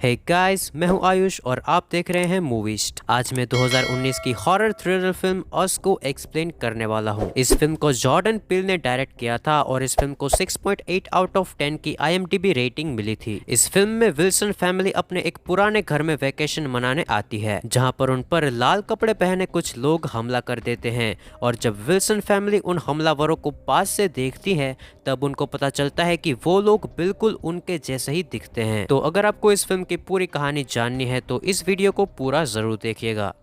Hey guys, मैं हूं आयुष और आप देख रहे हैं मूवीस्ट। आज मैं 2019 की हॉरर थ्रिलर फिल्म अस को एक्सप्लेन करने वाला हूं। इस फिल्म को जॉर्डन पील ने डायरेक्ट किया था और इस फिल्म को 6.8 आउट ऑफ 10 की IMDb रेटिंग मिली थी। इस फिल्म में विल्सन फैमिली अपने एक पुराने घर में वेकेशन मनाने आती है, जहां पर उन पर लाल कपड़े पहने कुछ लोग हमला कर देते हैं और जब विल्सन फैमिली उन हमलावरों को पास से देखती है तब उनको पता चलता है कि वो लोग बिल्कुल उनके जैसे ही दिखते हैं। तो अगर आपको इस फिल्म की पूरी कहानी जाननी है तो इस वीडियो को पूरा जरूर देखिएगा।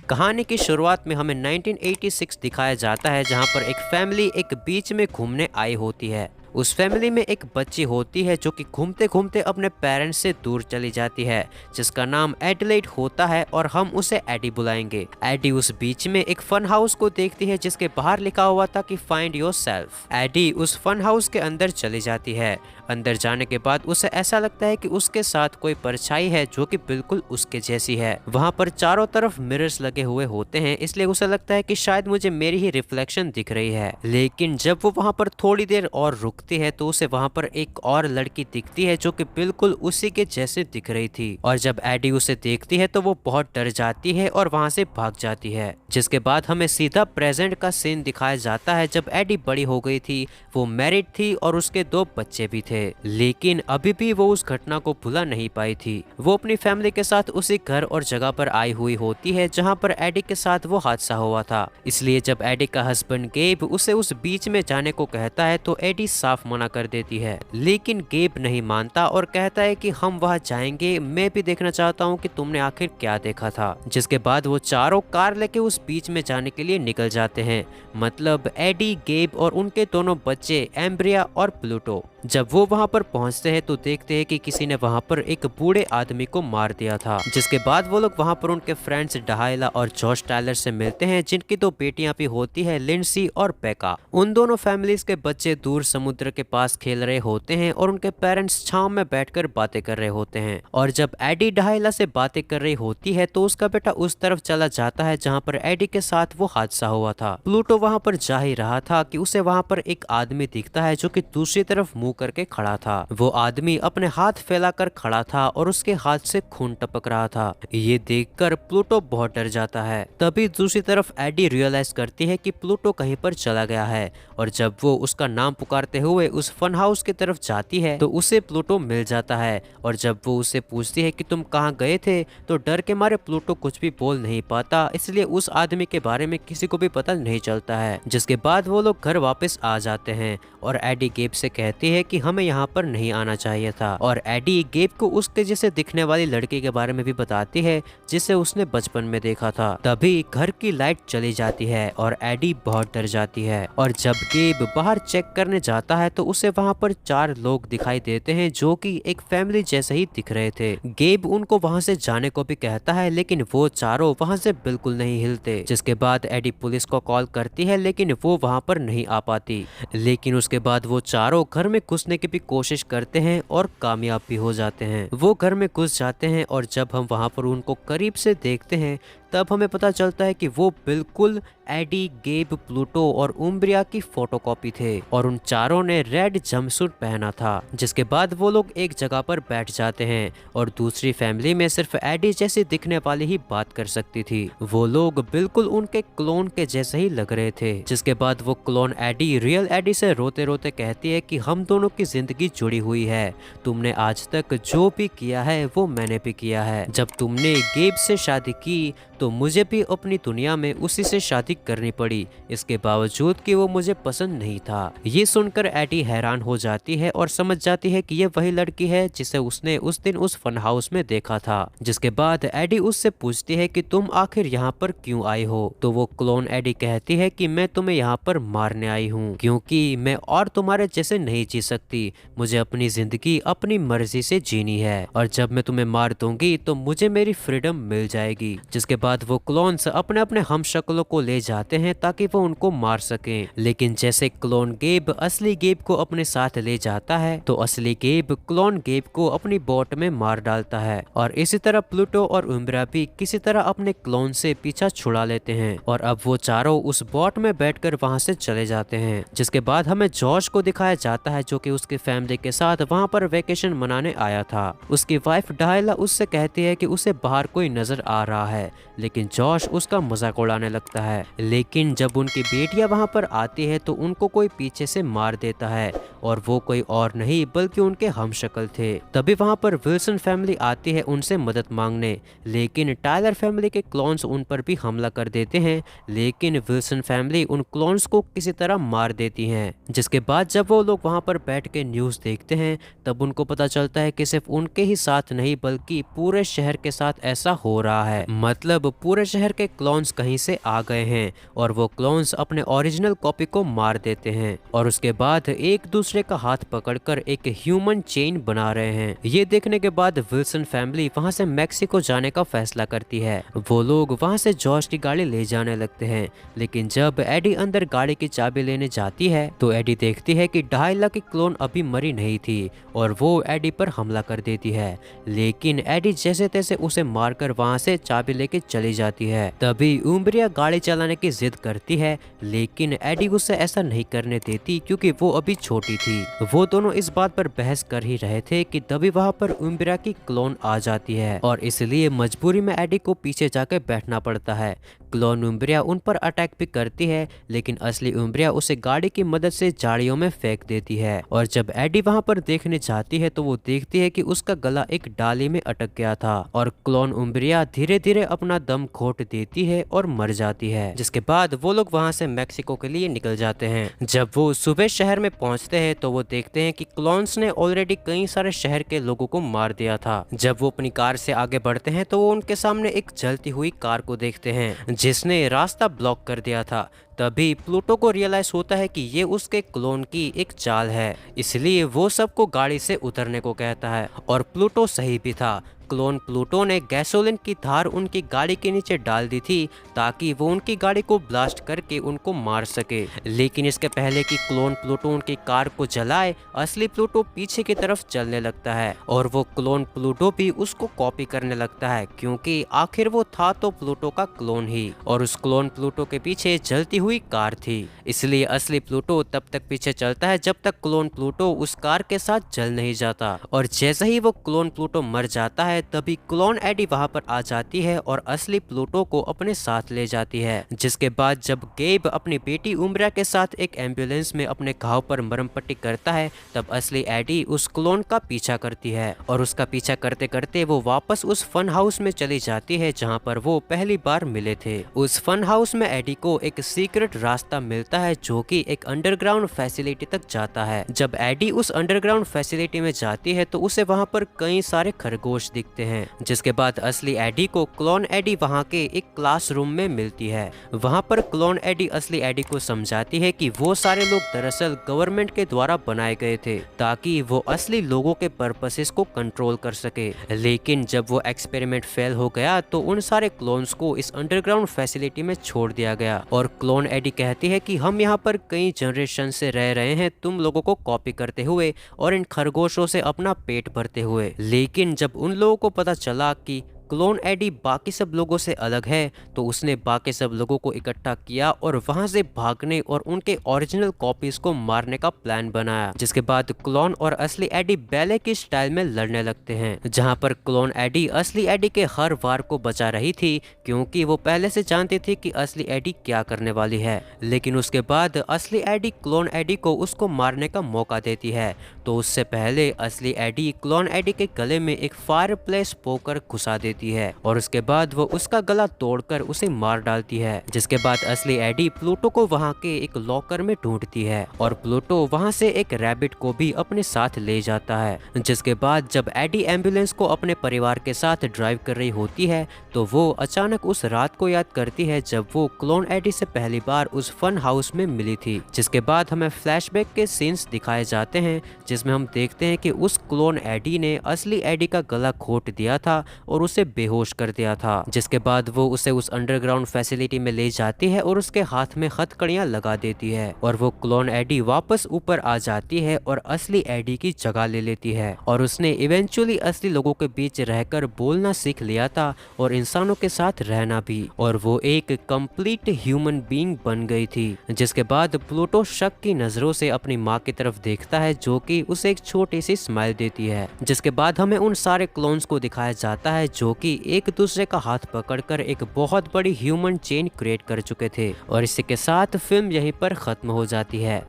कहानी की शुरुआत में हमें 1986 दिखाया जाता है, जहां पर एक फैमिली एक बीच में घूमने आई होती है। उस फैमिली में एक बच्ची होती है जो कि घूमते घूमते अपने पेरेंट्स से दूर चली जाती है, जिसका नाम एडिलेड होता है और हम उसे एडी बुलाएंगे। एडी उस बीच में एक फन हाउस को देखती है जिसके बाहर लिखा हुआ था कि फाइंड योर सेल्फ। एडी उस फन हाउस के अंदर चली जाती है। अंदर जाने के बाद उसे ऐसा लगता है कि उसके साथ कोई परछाई है जो कि बिल्कुल उसके जैसी है। वहाँ पर चारों तरफ मिरर्स लगे हुए होते हैं, इसलिए उसे लगता है कि शायद मुझे मेरी ही रिफ्लेक्शन दिख रही है। लेकिन जब वो वहाँ पर थोड़ी देर और रुकती है तो उसे वहाँ पर एक और लड़की दिखती है जो कि बिल्कुल उसी के जैसे दिख रही थी। और जब एडी उसे देखती है तो वो बहुत डर जाती है और वहाँ से भाग जाती है। जिसके बाद हमें सीधा प्रेजेंट का सीन दिखाया जाता है। जब एडी बड़ी हो गई थी, वो मैरिड थी और उसके 2 बच्चे भी थे, लेकिन अभी भी वो उस घटना को भुला नहीं पाई थी। वो अपनी फैमिली के साथ उसी घर और जगह पर आई हुई होती है जहां पर एडी के साथ वो हादसा हुआ था। इसलिए जब एडी का हस्बैंड गेब उसे उस बीच में जाने को कहता है तो एडी साफ मना कर देती है, लेकिन गेब नहीं मानता और कहता है कि हम वहां जाएंगे, मैं भी देखना चाहता हूं कि तुमने आखिर क्या देखा था। जिसके बाद वो चारों कार लेके उस बीच में जाने के लिए निकल जाते हैं, मतलब एडी, गेब और उनके दोनों बच्चे एम्ब्रिया और प्लूटो। जब वो वहां पर पहुंचते हैं तो देखते हैं कि किसी ने वहां पर एक बूढ़े आदमी को मार दिया था। जिसके बाद वो लोग वहां पर उनके फ्रेंड्स डायला और जॉश टायलर से मिलते हैं, जिनकी 2 बेटियां भी होती है, लिंडसी और बेका। उन दोनों फैमिलीज के बच्चे दूर समुद्र के पास खेल रहे होते हैं और उनके पेरेंट्स छांव में बैठकर बातें कर रहे होते हैं। और जब एडी डायला से बातें कर रही होती है तो उसका बेटा उस तरफ चला जाता है जहाँ पर एडी के साथ वो हादसा हुआ था। प्लूटो वहां पर जा ही रहा था कि उसे वहां पर एक आदमी दिखता है जो कि दूसरी तरफ मुंह करके खड़ा था। वो आदमी अपने हाथ फैलाकर खड़ा था और उसके हाथ से खून टपक रहा था। ये देखकर प्लूटो बहुत डर जाता है। तभी दूसरी तरफ एडी रियलाइज करती है कि प्लूटो कहीं पर चला गया है और जब वो उसका नाम पुकारते हुए उस फन हाउस की तरफ जाती है तो उसे प्लूटो मिल जाता है। और जब वो उससे पूछती है कि तुम कहाँ गए थे तो डर के मारे प्लूटो कुछ भी बोल नहीं पाता, इसलिए उस आदमी के बारे में किसी को भी पता नहीं चलता है। जिसके बाद वो लोग घर वापस आ जाते हैं और एडी गेब से कहती है कि हमें यहाँ पर नहीं आना चाहिए था। और एडी गेब को उसके जैसे दिखने वाली लड़की के बारे में भी बताती है जिसे उसने बचपन में देखा था। तभी घर की लाइट चली जाती है और एडी बहुत डर जाती है। और जब गेब बाहर चेक करने जाता है तो उसे वहाँ पर 4 लोग दिखाई देते हैं जो कि एक फैमिली जैसे ही दिख रहे थे। गेब उनको वहाँ से जाने को भी कहता है, लेकिन वो चारों वहाँ से बिल्कुल नहीं हिलते। जिसके बाद एडी पुलिस को कॉल करती है, लेकिन वो वहाँ पर नहीं आ पाती। लेकिन उसके बाद वो चारों घर में घुसने की भी कोशिश करते हैं और कामयाब भी हो जाते हैं। वो घर में घुस जाते हैं और जब हम वहां पर उनको करीब से देखते हैं तब हमें पता चलता है कि वो बिल्कुल एडी, गेब, प्लूटो और उम्ब्रिया की फोटोकॉपी थे और उन चारों ने रेड जंपसूट पहना था। जिसके बाद वो लोग एक जगह पर बैठ जाते हैं और दूसरी फैमिली में सिर्फ एडी जैसी दिखने वाली ही बात कर सकती थी। वो लोग बिल्कुल उनके क्लोन के जैसे ही लग रहे थे। जिसके बाद वो क्लोन एडी रियल एडी से रोते रोते कहती है कि हम दोनों की जिंदगी जुड़ी हुई है, तुमने आज तक जो भी किया है वो मैंने भी किया है। जब तुमने गेब से शादी की तो मुझे भी अपनी दुनिया में उसी से शादी करनी पड़ी, इसके बावजूद कि वो मुझे पसंद नहीं था। ये सुनकर एडी हैरान हो जाती है और समझ जाती है कि ये वही लड़की है जिसे उसने उस दिन उस फन हाउस में देखा था। जिसके बाद एडी उससे पूछती है कि तुम आखिर यहाँ पर क्यों आई हो। तो वो क्लोन एडी कहती है कि मैं तुम्हें यहाँ पर मारने आई हूँ, क्योंकि मैं और तुम्हारे जैसे नहीं जी सकती, मुझे अपनी जिंदगी अपनी मर्जी से जीनी है और जब मैं तुम्हें मार दूंगी तो मुझे मेरी फ्रीडम मिल जाएगी। जिसके बाद बाद वो क्लोन्स अपने अपने हमशक्लों को ले जाते हैं ताकि वो उनको मार सकें। लेकिन जैसे क्लोन गेब असली गेब को अपने साथ ले जाता है तो असली गेब क्लोन गेब को अपनी बोट में मार डालता है और इसी तरह प्लूटो और उम्ब्रा भी किसी तरह अपने क्लोन से पीछा छुड़ा लेते हैं और अब वो चारों उस बोट में बैठकर वहां से चले जाते हैं। जिसके बाद हमें जॉश को दिखाया जाता है जो कि उसकी फैमिली के साथ वहां पर वेकेशन मनाने आया था। उसकी वाइफ डायला उससे कहती है कि उसे बाहर कोई नजर आ रहा है, लेकिन जॉश उसका मजाक उड़ाने लगता है। लेकिन जब उनकी बेटियां वहां पर आती है तो उनको कोई पीछे से मार देता है और वो कोई और नहीं बल्कि उनके हमशक्ल थे। तभी वहां पर विल्सन फैमिली आती है उनसे मदद मांगने, लेकिन टायलर फैमिली के क्लोन्स उन पर भी हमला कर देते हैं। लेकिन विल्सन फैमिली उन क्लोन्स को किसी तरह मार देती हैं। जिसके बाद जब वो लोग वहां पर बैठ के न्यूज देखते हैं तब उनको पता चलता है कि सिर्फ उनके ही साथ नहीं बल्कि पूरे शहर के साथ ऐसा हो रहा है। मतलब पूरे शहर के क्लोन्स कहीं से आ गए हैं और वो क्लोन्स अपने ओरिजिनल कॉपी को मार देते हैं और उसके बाद एक दूसरे का हाथ पकड़कर एक ह्यूमन चेन बना रहे हैं। ये देखने के बाद विल्सन फैमिली वहां से मैक्सिको जाने का फैसला करती है। वो लोग वहां से जॉर्ज की गाड़ी ले जाने लगते हैं, लेकिन जब एडी अंदर गाड़ी की चाबी लेने जाती है तो एडी देखती है कि डायला की क्लोन अभी मरी नहीं थी और वो एडी पर हमला कर देती है। लेकिन एडी जैसे तैसे उसे मारकर वहां से चाबी लेके चली जाती है। तभी उम्ब्रिया गाड़ी चलाने की जिद करती है, लेकिन एडी उसे ऐसा नहीं करने देती क्योंकि वो अभी छोटी थी। वो दोनों इस बात पर बहस कर ही रहे थे कि तभी वहां पर उम्ब्रिया की क्लोन आ जाती है और इसलिए मजबूरी में एडी को पीछे जाकर बैठना पड़ता है। क्लोन उम्ब्रिया उन पर अटैक भी करती है, लेकिन असली उम्ब्रिया उसे गाड़ी की मदद से झाड़ियों में फेंक देती है और जब एडी वहां पर देखने जाती है तो वो देखती है कि उसका गला एक डाली में अटक गया था और क्लोन उम्ब्रिया धीरे धीरे अपना दम घोट देती है और मर जाती है। जिसके बाद वो लोग वहां से मैक्सिको के लिए निकल जाते हैं। जब वो सुबह शहर में पहुंचते हैं तो वो देखते हैं कि क्लोन्स ने ऑलरेडी कई सारे शहर के लोगों को मार दिया था। जब वो अपनी कार से आगे बढ़ते हैं तो वो उनके सामने एक जलती हुई कार को देखते हैं जिसने रास्ता ब्लॉक कर दिया था। तभी प्लूटो को रियलाइज होता है कि ये उसके क्लोन की एक चाल है, इसलिए वो सबको गाड़ी से उतरने को कहता है और प्लूटो सही भी था। क्लोन प्लूटो ने गैसोलीन की धार उनकी गाड़ी के नीचे डाल दी थी ताकि वो उनकी गाड़ी को ब्लास्ट करके उनको मार सके। लेकिन इसके पहले कि क्लोन प्लूटो उनकी कार को जलाए, असली प्लूटो पीछे की तरफ चलने लगता है और वो क्लोन प्लूटो भी उसको कॉपी करने लगता है क्योंकि आखिर वो था तो प्लूटो का क्लोन ही और उस क्लोन प्लूटो के पीछे जलती हुई कार थी। इसलिए असली प्लूटो तब तक पीछे चलता है जब तक क्लोन प्लूटो उस कार के साथ जल नहीं जाता और जैसे ही वो क्लोन प्लूटो मर जाता है तभी क्लोन एडी वहां पर आ जाती है और असली प्लूटो को अपने साथ ले जाती है। जिसके बाद जब गेब अपनी बेटी उम्ब्रा के साथ एक एम्बुलेंस में अपने घाव पर मरहम पट्टी करता है तब असली एडी उस क्लोन का पीछा करती है और उसका पीछा करते करते वो वापस उस फन हाउस में चली जाती है जहां पर वो पहली बार मिले थे। उस फन हाउस में एडी को एक सीक्रेट रास्ता मिलता है जो कि एक अंडरग्राउंड फैसिलिटी तक जाता है। जब एडी उस अंडरग्राउंड फैसिलिटी में जाती है तो उसे वहां पर कई सारे खरगोश दिखते हैं। जिसके बाद असली एडी को क्लोन एडी वहां के एक क्लासरूम में मिलती है। वहां पर क्लोन एडी असली एडी को समझाती है कि वो सारे लोग दरअसल गवर्नमेंट के द्वारा बनाए गए थे ताकि वो असली लोगों के पर्पसेस को कंट्रोल कर सके। लेकिन जब वो एक्सपेरिमेंट फेल हो गया तो उन सारे क्लोन्स को इस अंडरग्राउंड फैसिलिटी में छोड़ दिया गया और क्लोन एडी कहती है कि हम यहाँ पर कई जनरेशन से रह रहे हैं तुम लोगों को कॉपी करते हुए और इन खरगोशों से अपना पेट भरते हुए। लेकिन जब उन लोगों को पता चला कि क्लोन एडी बाकी सब लोगों से अलग है तो उसने बाकी सब लोगों को इकट्ठा किया और वहां से भागने और उनके ओरिजिनल कॉपीज को मारने का प्लान बनाया। जिसके बाद क्लोन और असली एडी बैले की स्टाइल में लड़ने लगते हैं जहां पर क्लोन एडी असली एडी के हर वार को बचा रही थी क्योंकि वो पहले से जानती थी कि असली एडी क्या करने वाली है। लेकिन उसके बाद असली एडी क्लोन एडी को उसको मारने का मौका देती है तो उससे पहले असली एडी क्लोन एडी के गले में एक फायर प्लेस पोकर घुसा देती है और उसके बाद वो उसका गला तोड़कर उसे मार डालती है। जिसके बाद असली एडी प्लूटो को वहां के एक लॉकर में ढूंढती है और प्लूटो वहां से एक रैबिट को भी अपने साथ ले जाता है। जिसके बाद जब एडी एम्बुलेंस को अपने परिवार के साथ ड्राइव कर रही होती है तो वो अचानक उस रात को याद करती है जब वो क्लोन एडी से पहली बार उस फन हाउस में मिली थी। जिसके बाद हमें फ्लैशबैक के सीन्स दिखाए जाते हैं जिसमें हम देखते हैं कि उस क्लोन एडी ने असली एडी का गला घोट दिया था और उसे बेहोश कर दिया था। जिसके बाद वो उसे उस अंडरग्राउंड फैसिलिटी में ले जाती है और उसके हाथ में हथकड़ियां लगा देती है और वो क्लोन एडी वापस ऊपर आ जाती है और असली एडी की जगह ले लेती है। और उसने इवेंचुअली असली लोगों के बीच रहकर बोलना सीख लिया था और इंसानों के साथ रहना भी, और वो एक कंप्लीट ह्यूमन बीइंग बन गई थी। जिसके बाद प्लूटो शक की नजरों से अपनी माँ की तरफ देखता है जो कि उसे एक छोटी सी स्माइल देती है। जिसके बाद हमें उन सारे क्लोन्स को दिखाया जाता है जो कि एक दूसरे का हाथ पकड़कर एक बहुत बड़ी ह्यूमन चेन क्रिएट कर चुके थे। और इसी के साथ फिल्म यहीं पर खत्म हो जाती है।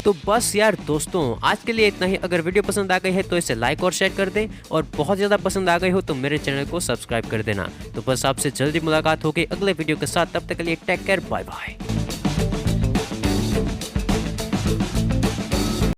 तो बस यार दोस्तों, आज के लिए इतना ही। अगर वीडियो पसंद आ गई है तो इसे लाइक और शेयर कर दें, और बहुत ज़्यादा पसंद आ गई हो तो मेरे चैनल को सब्सक्राइब कर देना। तो बस आपसे जल्दी मुलाकात होगी अगले वीडियो के साथ। तब तक के लिए टेक केयर, बाय बाय।